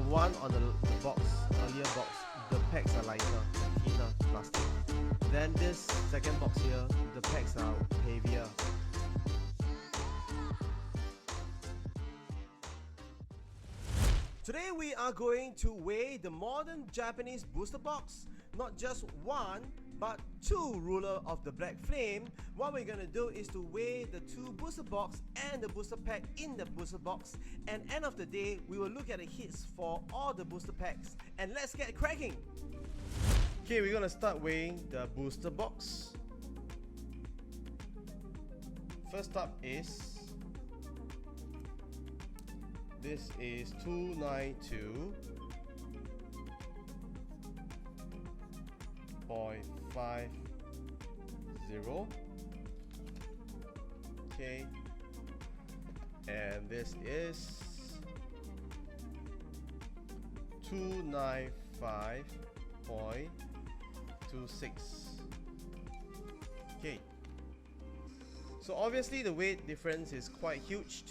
one on the box, earlier box, the packs are lighter, thinner plastic. Then this second box here, the packs are heavier. Today we are going to weigh the modern Japanese booster box. Not just one, but two ruler of the Black Flame. What we're gonna do is to weigh the two booster box and the booster pack in the booster box, and end of the day we will look at the hits for all the booster packs, and let's get cracking. Okay, we're gonna start weighing the booster box. First up is this is 292.50. Okay, and this is 295.26. Okay, so obviously the weight difference is quite huge.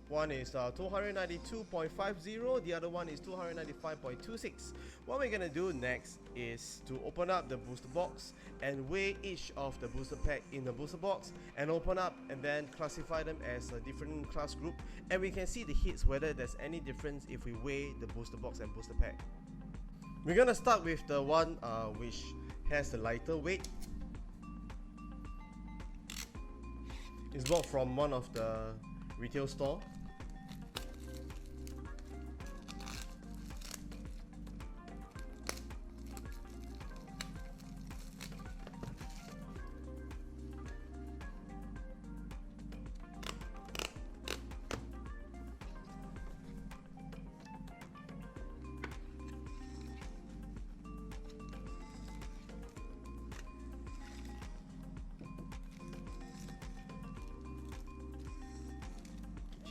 One is 292.50, the other one is 295.26. What we're gonna do next is to open up the booster box and weigh each of the booster pack in the booster box, and open up and then classify them as a different class group, and we can see the hits, whether there's any difference if we weigh the booster box and booster pack. We're gonna start with the one which has the lighter weight. It's bought from one of the retail store.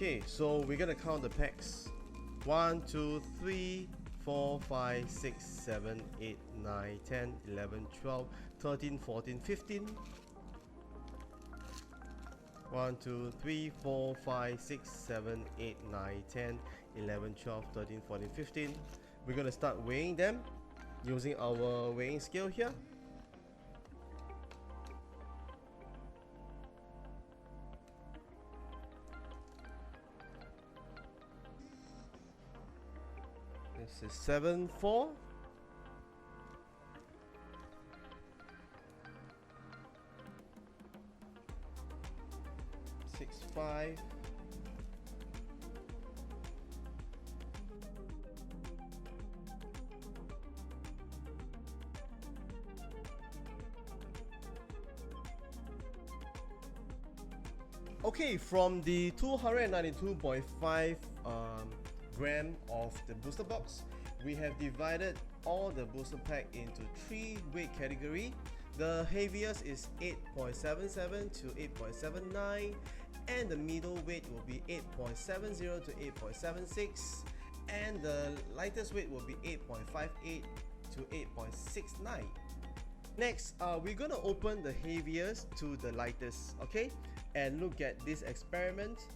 Okay, so we're gonna count the packs. 1, 2, 3, 4, 5, 6, 7, 8, 9, 10, 11, 12, 13, 14, 15. 1, 2, 3, 4, 5, 6, 7, 8, 9, 10, 11, 12, 13, 14, 15. We're gonna start weighing them using our weighing scale here. This is 7.4. Six, 5. Okay, from the 292.5 gram of the booster box, we have divided all the booster pack into three weight category. The heaviest is 8.77 to 8.79, and the middle weight will be 8.70 to 8.76, and the lightest weight will be 8.58 to 8.69. Next, we're gonna open the heaviest to the lightest, okay, and look at this experiment.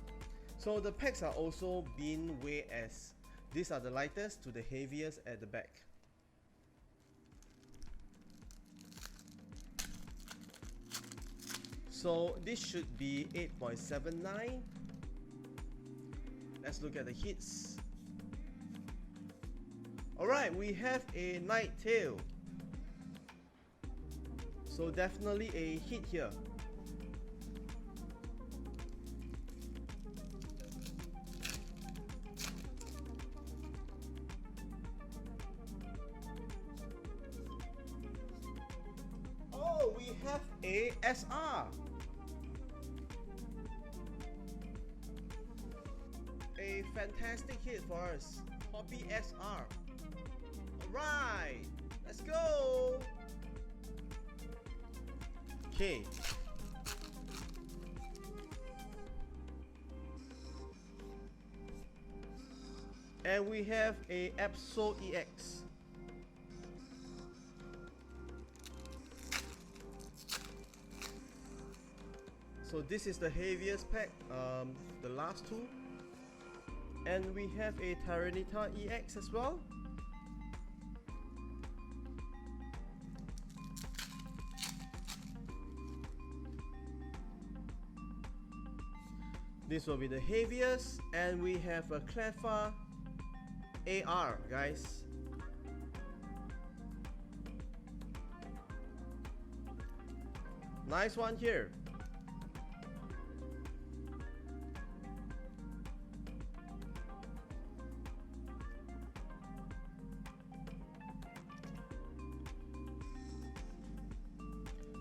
So the packs are also being weighed as these are the lightest to the heaviest at the back. So this should be 8.79. Let's look at the hits. Alright, we have a night tail. So definitely a hit here. We have a SR. A fantastic hit for us. Poppy SR. Alright, let's go. Okay. And we have a Epso EX. So this is the heaviest pack, the last two. And we have a Tyranitar EX as well. This will be the heaviest, and we have a Cleffa AR, guys. Nice one here.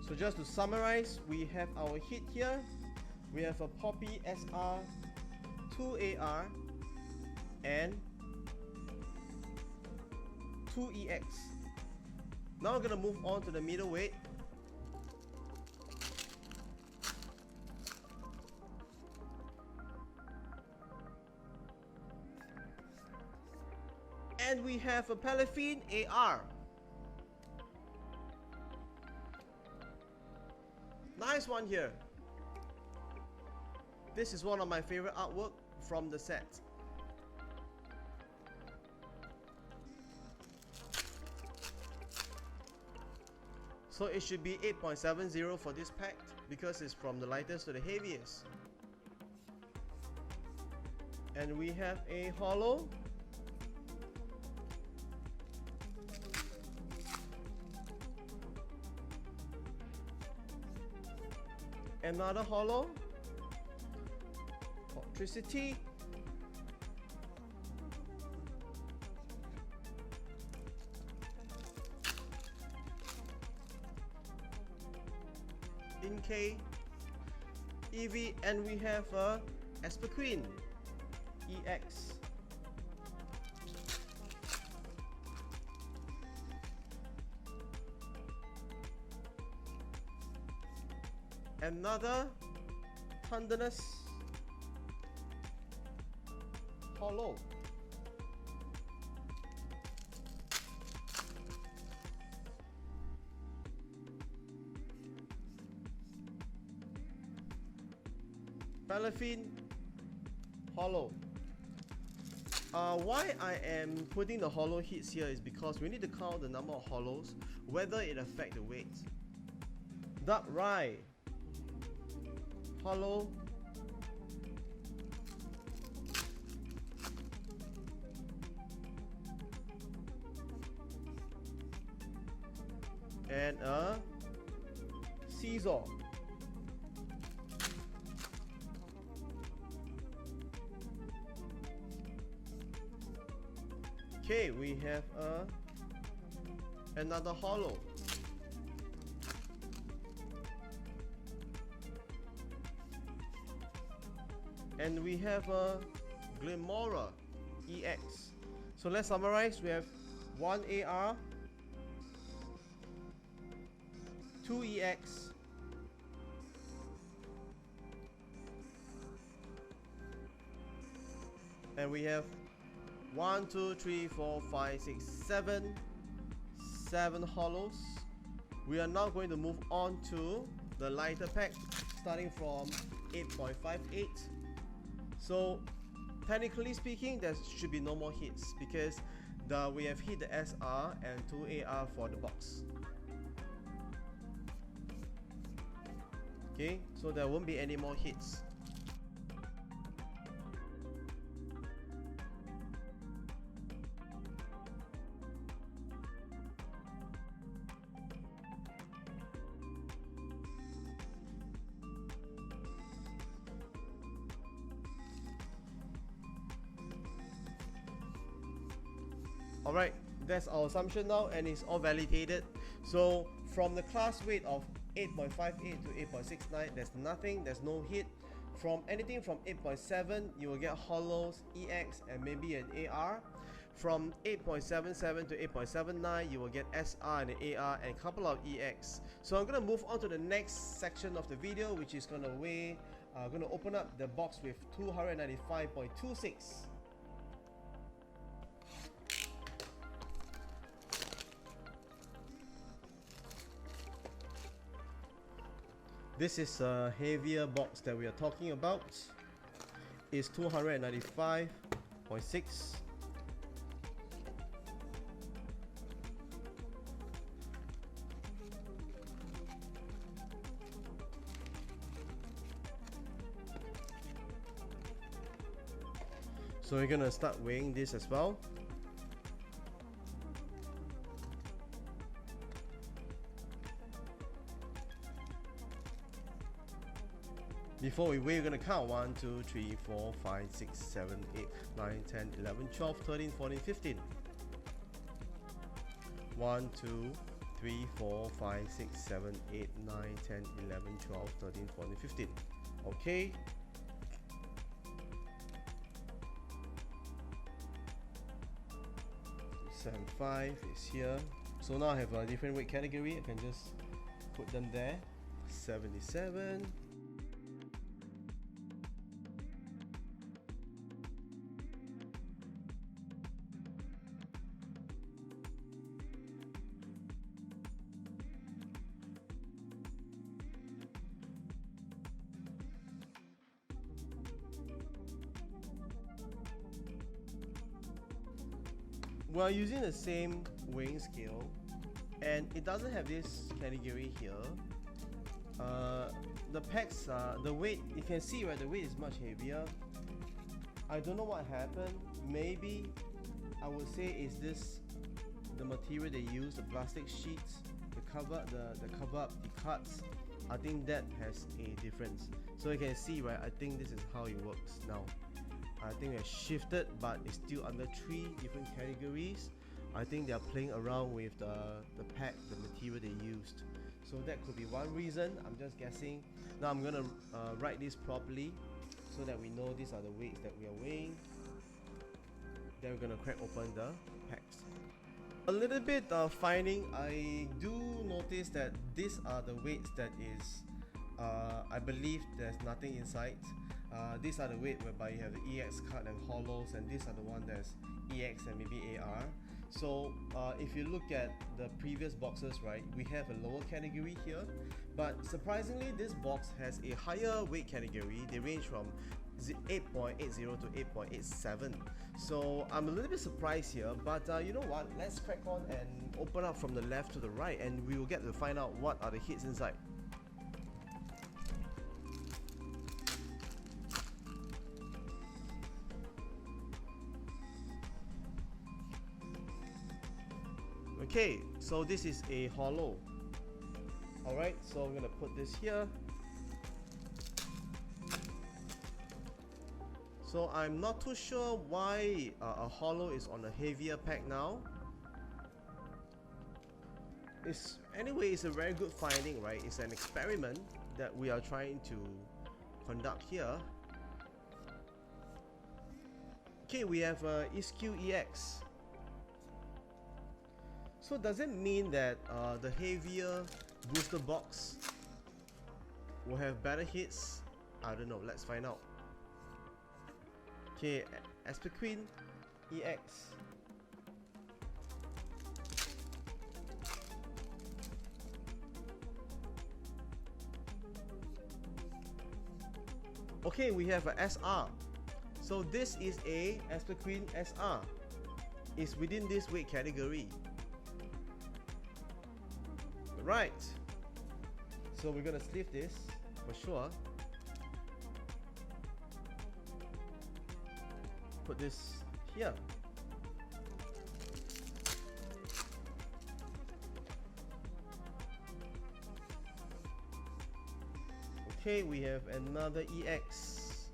So just to summarize, we have our hit here. We have a Poppy SR 2AR and 2EX. Now we're gonna move on to the middleweight. And we have a Palafine AR. Nice one here. This is one of my favorite artwork from the set. So it should be 8.70 for this pack because it's from the lightest to the heaviest. And we have a holo. Another holo. Electricity. Inkay, Eevee, and we have a Esper Queen EX. Another Thunderous holo. Palafine holo. Why I am putting the holo hits here is because we need to count the number of holos, whether it affects the weight. Darkrai holo. And a Caesar. Okay, we have another holo. And we have a Glimmora EX. So let's summarize. We have 1 AR, 2 EX, and we have 1, 2, 3, 4, 5, 6, 7 holos. We are now going to move on to the lighter pack, starting from 8.58. So technically speaking, there should be no more hits because we have hit the SR and 2 AR for the box. Okay, so there won't be any more hits. Alright, that's our assumption now, and it's all validated. So from the class weight of 8.58 to 8.69, there's nothing, there's no hit. From anything from 8.7, you will get holos, EX, and maybe an AR. From 8.77 to 8.79, you will get SR and an AR and a couple of EX. So I'm going to move on to the next section of the video, which is going to open up the box with 295.26. This is a heavier box that we are talking about. It's 295 0.6. So we're gonna start weighing this as well. Before we weigh, we're gonna count 1, 2, 3, 4, 5, 6, 7, 8, 9, 10, 11, 12, 13, 14, 15. 1, 2, 3, 4, 5, 6, 7, 8, 9, 10, 11, 12, 13, 14, 15. Okay. $75 is here. So now I have a different weight category. I can just put them there. 77. We're using the same weighing scale, and it doesn't have this category here. The packs, the weight, you can see right, the weight is much heavier. I don't know what happened. Maybe I would say is this the material they use, the plastic sheets, the cover up, the cuts. I think that has a difference. So you can see right, I think this is how it works now. I think it's shifted, but it's still under 3 different categories. I think they are playing around with the pack, the material they used. So that could be one reason. I'm just guessing. Now I'm gonna write this properly so that we know these are the weights that we are weighing. Then we're gonna crack open the packs. A little bit of finding, I do notice that these are the weights that is, I believe there's nothing inside. These are the weight whereby you have the EX cut and hollows, and these are the one that's EX and maybe AR. So if you look at the previous boxes, right, we have a lower category here, but surprisingly this box has a higher weight category. They range from 8.80 to 8.87. So I'm a little bit surprised here, but you know what, let's crack on and open up from the left to the right, and we will get to find out what are the hits inside. Okay, so this is a hollow. Alright, so I'm gonna put this here. So I'm not too sure why a hollow is on a heavier pack now. Anyway, it's a very good finding, right? It's an experiment that we are trying to conduct here. Okay, we have ESQ EX. So does it mean that the heavier booster box will have better hits? I don't know, let's find out. Okay, Esper Queen EX. Okay, we have a SR. So this is a Esper Queen SR. It's within this weight category. Right. So we're gonna sleeve this for sure. Put this here. Okay, we have another EX.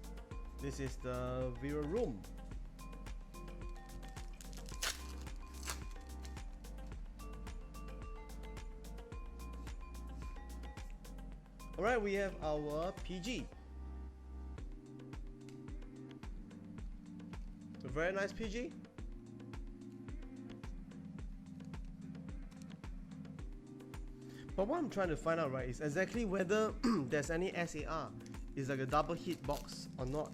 This is the Vera Room. Alright, we have our PG. A very nice PG. But what I'm trying to find out, right, is exactly whether there's any SAR. Is like a double hit box or not.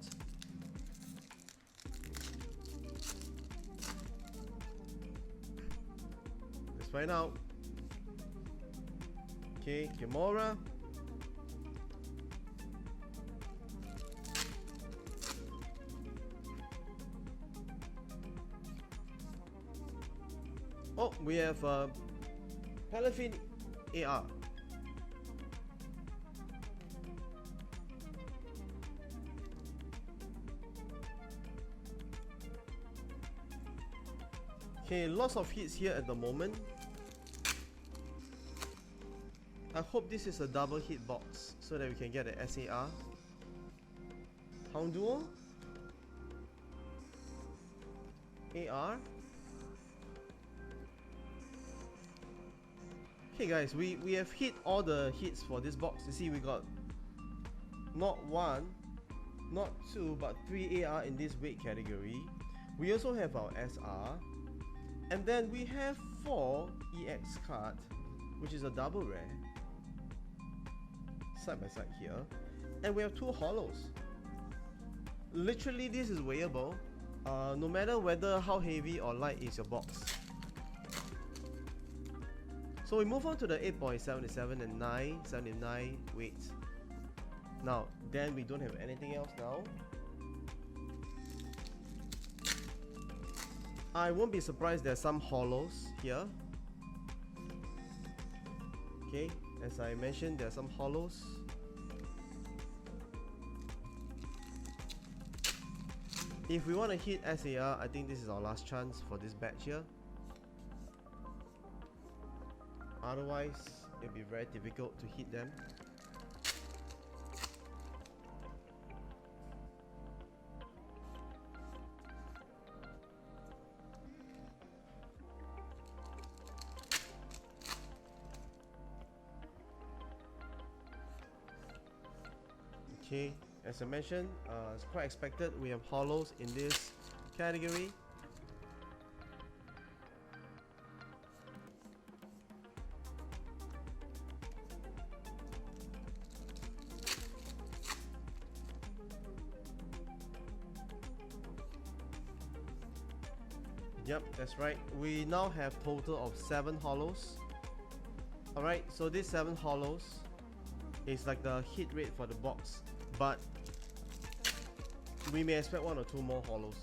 Let's find out. Okay, Kimura. Oh, we have Paraffin AR. Okay, lots of hits here at the moment. I hope this is a double hit box so that we can get an SAR. Hound Duo, AR. Okay guys, we have hit all the hits for this box. You see, we got not one, not two, but 3 AR in this weight category. We also have our SR, and then we have 4 EX card, which is a double rare, side by side here, and we have 2 holos. Literally, this is weighable, no matter whether how heavy or light is your box. So we move on to the 8.77 and 9.79 weights. Now, then we don't have anything else now. I won't be surprised there's some holos here. Okay, as I mentioned, there are some holos. If we want to hit SAR, I think this is our last chance for this batch here. Otherwise, it'll be very difficult to hit them. Okay, as I mentioned, it's quite expected we have holos in this category. Yep, that's right. We now have total of 7 holos. Alright, so these 7 holos is like the hit rate for the box, but we may expect 1 or 2 more holos.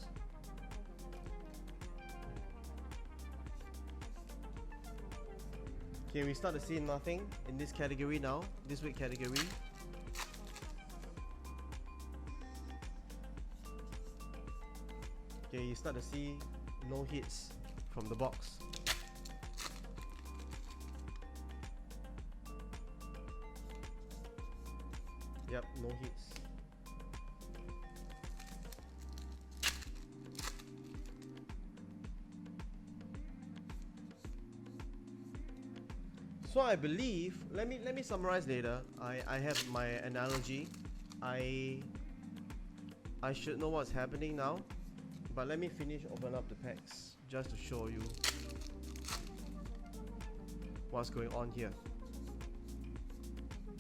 Okay, we start to see nothing in this category now, this weight category. Okay, you start to see no hits from the box. Yep, no hits. So I believe, let me summarize later. I have my analogy. I should know what's happening now, but let me open up the packs just to show you what's going on here.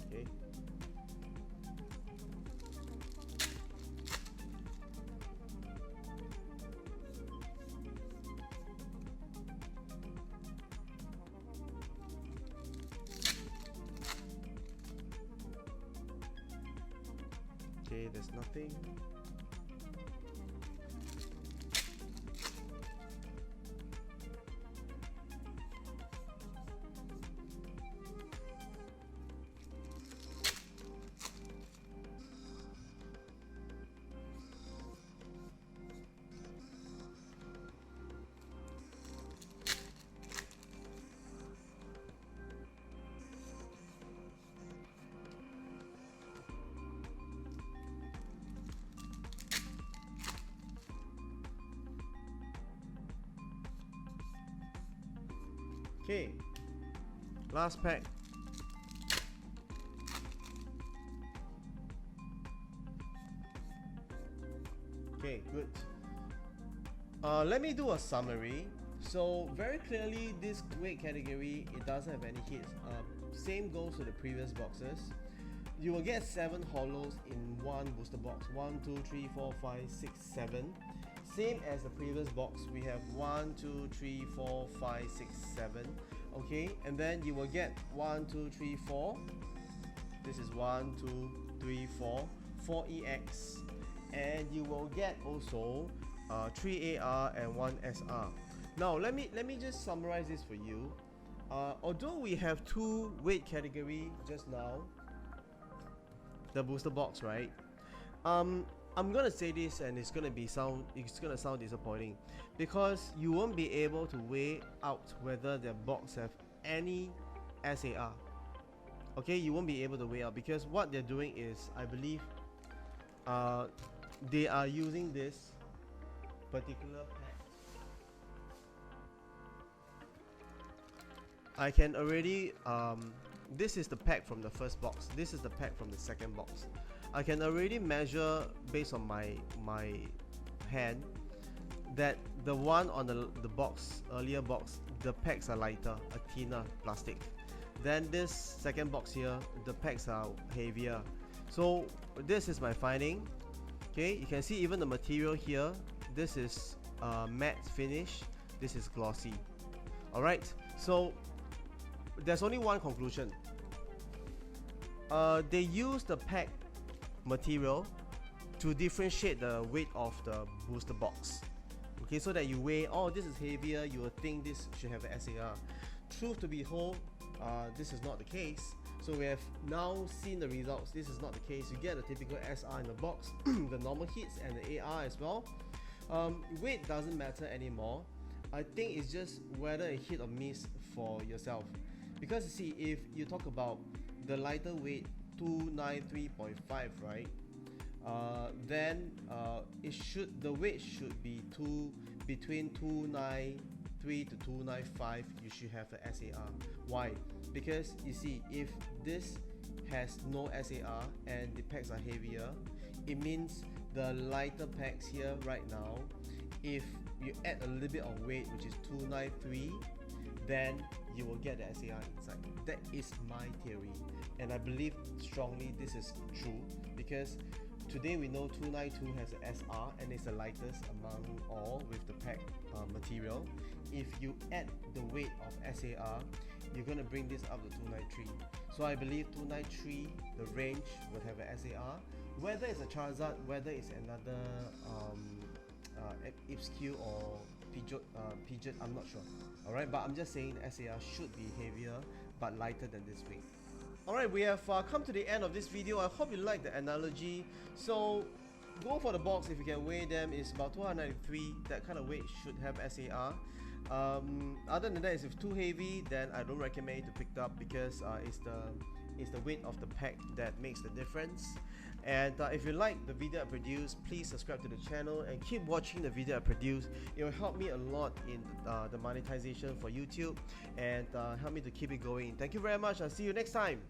Okay. Okay, there's nothing. Okay, last pack. Okay, good. Let me do a summary. So very clearly, this weight category, it doesn't have any hits. Same goes to the previous boxes. You will get 7 holos in one booster box. 1, 2, 3, 4, 5, 6, 7. Same as the previous box, we have 1, 2, 3, 4, 5, 6, 7. Okay, and then you will get 1, 2, 3, 4. This is 1, 2, 3, 4, 4 EX, and you will get also 3 AR and 1 SR. Now let me just summarize this for you. Although we have two weight category just now, the booster box, right? I'm gonna say this, and it's gonna sound disappointing, because you won't be able to weigh out whether the box have any SAR. Okay, you won't be able to weigh out, because what they're doing is, I believe, they are using this particular pack. I can already this is the pack from the first box, this is the pack from the second box. I can already measure based on my hand that the one on the box, earlier box, the packs are lighter, a thinner plastic. Then this second box here, the packs are heavier. So this is my finding. Okay, you can see even the material here, this is matte finish, this is glossy. Alright, so there's only one conclusion. They use the pack material to differentiate the weight of the booster box. Okay, so that you weigh, oh, this is heavier, you will think this should have an SAR. Truth to be told, this is not the case. So we have now seen the results. This is not the case. You get a typical SR in the box, the normal hits and the AR as well. Weight doesn't matter anymore. I think it's just whether a hit or miss for yourself. Because you see, if you talk about the lighter weight 293.5, right? Then the weight should be between 293 to 295. You should have a SAR. Why? Because you see, if this has no SAR and the packs are heavier, it means the lighter packs here right now, if you add a little bit of weight, which is 293, then you will get the SAR inside. That is my theory, and I believe strongly this is true, because today we know 292 has an SR and it's the lightest among all with the pack material. If you add the weight of SAR, you're going to bring this up to 293. So I believe 293, the range will have an SAR. Whether it's a Charizard, whether it's another Ipsq or Pidgeot, I'm not sure. Alright, but I'm just saying the SAR should be heavier but lighter than this weight. Alright, we have come to the end of this video. I hope you like the analogy. So go for the box if you can weigh them. It's about 293. That kind of weight should have SAR. Other than that, if it's too heavy, then I don't recommend you to pick it up, because it's the weight of the pack that makes the difference. And if you like the video I produce, please subscribe to the channel and keep watching the video I produce. It will help me a lot in the monetization for YouTube, and help me to keep it going. Thank you very much. I'll see you next time.